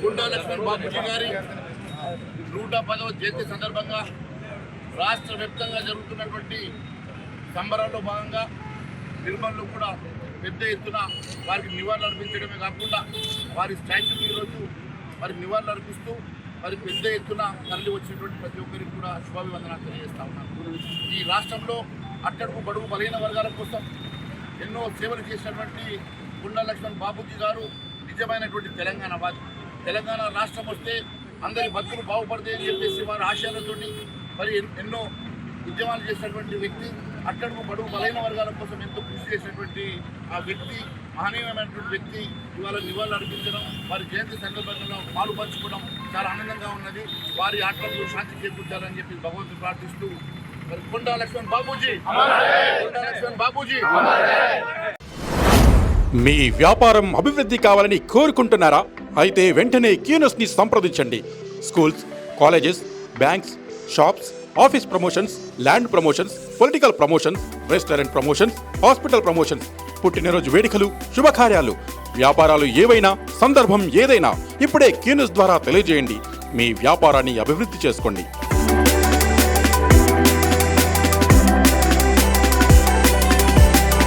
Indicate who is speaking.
Speaker 1: గుండా లక్ష్మణ్ బాబూజీ గారి 110వ జయంతి సందర్భంగా రాష్ట్ర వ్యాప్తంగా జరుగుతున్నటువంటి సంబరాల్లో భాగంగా నిర్మల్లో కూడా పెద్ద ఎత్తున వారికి నివాళులు అర్పించడమే కాకుండా వారి స్టాచ్యూకి ఈరోజు వారికి నివాళులు అర్పిస్తూ మరి పెద్ద ఎత్తున తరలి వచ్చినటువంటి ప్రతి ఒక్కరికి కూడా శుభాభివందనాలు తెలియజేస్తా ఉన్నాను. ఈ రాష్ట్రంలో అట్టడుగు బడుగు బలహీన వర్గాల కోసం ఎన్నో సేవలు చేసినటువంటి గుండా లక్ష్మణ్ బాబూజీ గారు నిజమైనటువంటి తెలంగాణవాది. తెలంగాణ రాష్ట్రం వస్తే అందరి బతుకులు బాగుపడతాయని చెప్పేసి వారి ఆశయాలతోటి మరి ఎన్నో ఉద్యమాలు చేసినటువంటి వ్యక్తి, అట్టడుగు బడుగు బలహీన వర్గాల కోసం ఎంతో కృషి చేసినటువంటి ఆ వ్యక్తి, మహనీయమైనటువంటి వ్యక్తి ఇవాళ నివాళులు అర్పించడం, వారి జయంతి సందర్భంగా పాలు పంచుకోవడం చాలా ఆనందంగా ఉన్నది. వారి ఆత్మకు శాంతి చేకూర్చాలని చెప్పి భగవంతుడు ప్రార్థిస్తూ మరి గుండా లక్ష్మణ్ బాబూజీ, గుండా లక్ష్మణ్ బాబూజీ.
Speaker 2: మీ వ్యాపారం అభివృద్ధి కావాలని కోరుకుంటున్నారా? అయితే వెంటనే క్యూనస్ని సంప్రదించండి. Schools, colleges, banks, shops, office promotions, land promotions, political promotions, restaurant promotions, hospital promotions, పుట్టినరోజు వేడుకలు, శుభకార్యాలు, వ్యాపారాలు ఏవైనా, సందర్భం ఏదైనా ఇప్పుడే క్యూనస్ ద్వారా తెలియజేయండి. మీ వ్యాపారాన్ని అభివృద్ధి చేసుకోండి.